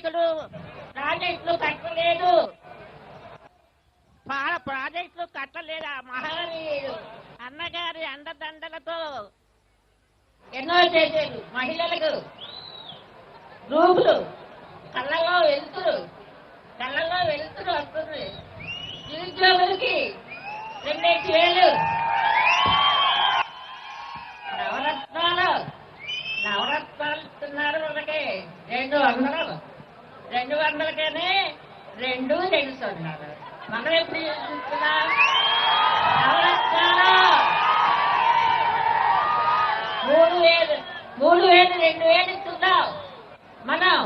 నాయకుడు ప్రాజెక్టులు కట్టలేదు, ప్రాజెక్టులు కట్టలేదు. ఆ మహనీయుడు అన్నగారి అండదండలతో ఎన్నో చేసేది. మహిళలకు రూపులు, కళ్ళలో వెలుతురు వస్తుంది. నిరుద్యోగులకి 2,000 నవరత్నాలు ఇస్తున్నారు. మనకి 200 2 తెలుస్తున్నారు. మనం ఎప్పుడు చూస్తున్నాం నవరత్నాలు 3,000 2,000 ఇస్తున్నాం. మనం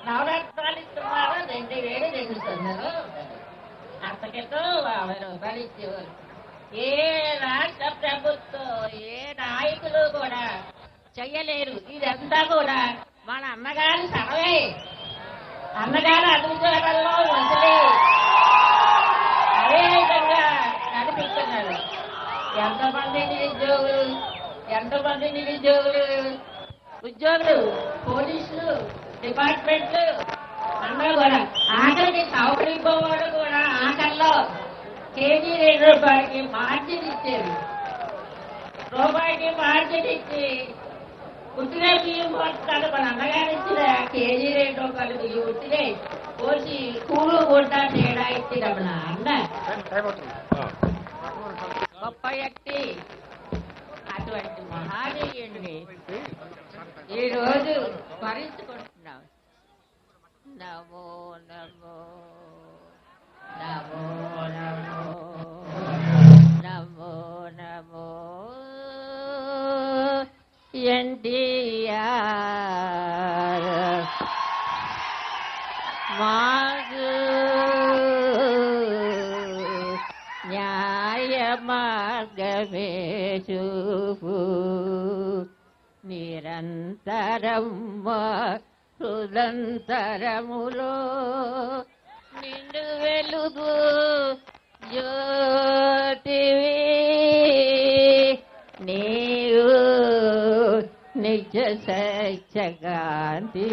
నవరత్నాలు ఇస్తున్నారు, 2,000 తెలుస్తున్నారు. అంతకితో 50 రూపాయలు ఇచ్చేవారు. ఏ రాష్ట్ర ప్రభుత్వం ఏ నాయకులు కూడా చెయ్యలేరు. ఇదంతా కూడా మన అన్నగారి సడవే, అన్నగారి అభివృద్ధిలో వదిలే అదే విధంగా నడిపిస్తున్నారు. ఎంతమంది ఉద్యోగులు, పోలీసులు, డిపార్ట్మెంట్లు అందరూ కూడా ఆఖరికి సౌకర్యపోవాడు కూడా ఆఖరిలో కేజీ 2 రూపాయలకి మార్జిన్ ఇచ్చారు. రూపాయికి మార్జిన్ ఇచ్చి ఉట్టిగా బియ్యం పోస్తాడు. మన అన్నగారు ఇచ్చిన కేజీ 2 రూపాయలు బియ్యం ఉట్టిగా పోసి కూడు గుడ్డ తేడా ఇచ్చినప్పుడు అన్న గొప్ప వ్యక్తి. అటువంటి మహానీయుడిని ఈరోజు స్మరించుకుంటున్నాం. నమో నమో నమో నమో నమో ఎన్టీఆర్ మాకు న్యాయ మార్గమే చూపు, నిరంతరం హృదంతరములో నిండు వెలుగు జ్యోతివి నీవు, నిజ సత్యగాంధీ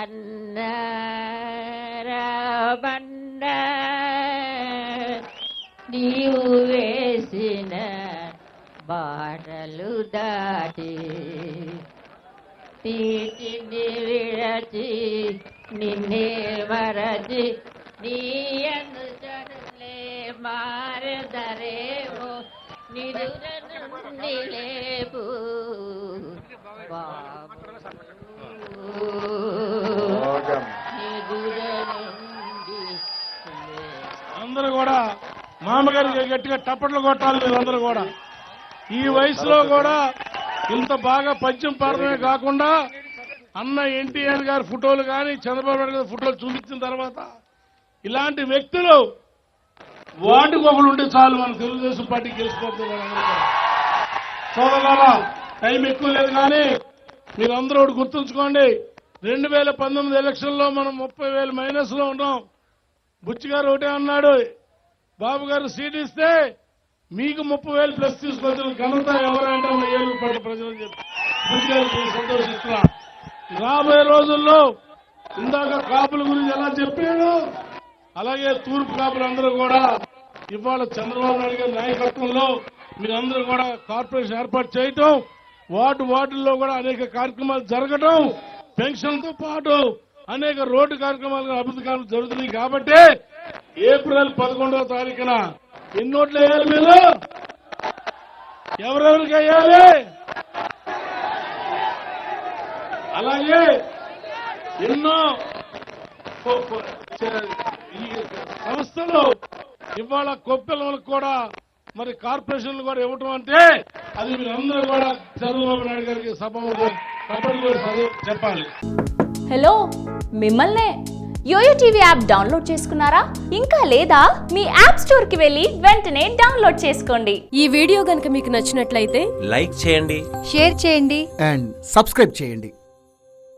అన్నారమన్న నీవు వేసిన బాటలు దాటి తీటిని విరచి నిన్నే మరచి నీ అనుచరులే మారదరేమో నిదుర నుండి లేపు బాబు, నిదుర నుండి. అందరూ కూడా మామగారికి గట్టిగా టప్పట్లు కొట్టాలి. మీరందరూ కూడా ఈ వయసులో కూడా ఇంత బాగా పద్యం పాడమే కాకుండా అన్న ఎన్టీఆర్ గారి ఫోటోలు కానీ చంద్రబాబు నాయుడు గారి ఫోటోలు చూపించిన తర్వాత ఇలాంటి వ్యక్తులు వార్డుకు ఒకరు ఉంటే చాలు మన తెలుగుదేశం పార్టీకి గెలిచిపోతుంది. సోదరులారా, టైం ఎక్కువ లేదు కానీ మీరందరూ ఒకటి గుర్తుంచుకోండి. 2019 ఎలక్షన్లో మనం 30,000 మైనస్ లో ఉన్నాం. బుచ్చి గారు ఒకటే అన్నాడు, బాబు గారు సీట్ ఇస్తే మీకు 30,000 ప్లస్ తీసుకొచ్చిన ఘనత ఎవరంటే మన ఏలూరుపేట ప్రజలు చెప్పి బుచ్చి గారికి సంతోషిస్తున్నా. రాబోయే రోజుల్లో ఇందాక కాపుల గురించి ఎలా చెప్పాడు అలాగే తూర్పు కాపులందరూ కూడా ఇవాళ చంద్రబాబు నాయుడు గారి నాయకత్వంలో మీరందరూ కూడా కార్పొరేషన్ ఏర్పాటు చేయటం, వార్డుల్లో కూడా అనేక కార్యక్రమాలు జరగటం, పెన్షన్తో పాటు అనేక రోడ్డు కార్యక్రమాలు అభివృద్ధి కార్యక్రమాలు జరుగుతున్నాయి. కాబట్టి ఏప్రిల్ 11వ తారీఖున ఎన్ని ఓట్లు వేయాలి? మీరు ఎవరెవరికి వేయాలి? అలాగే ఎన్నో ఈ సంస్థలు ఇవాళ కొప్పెలకు కూడా మరి కార్పొరేషన్లు కూడా ఇవ్వటం అంటే అది మీరందరూ కూడా చంద్రబాబు నాయుడు గారికి సభలో చెప్పాలి. హలో, మిమ్మల్నే యోయో టీవీ యాప్ డౌన్లోడ్ చేసుకున్నారా? ఇంకా లేదా? మీ యాప్ స్టోర్ కి వెళ్ళి వెంటనే డౌన్లోడ్ చేసుకోండి. ఈ వీడియో గనుక మీకు నచ్చినట్లయితే లైక్ చేయండి, షేర్ చేయండి అండ్ సబ్స్క్రైబ్ చేయండి.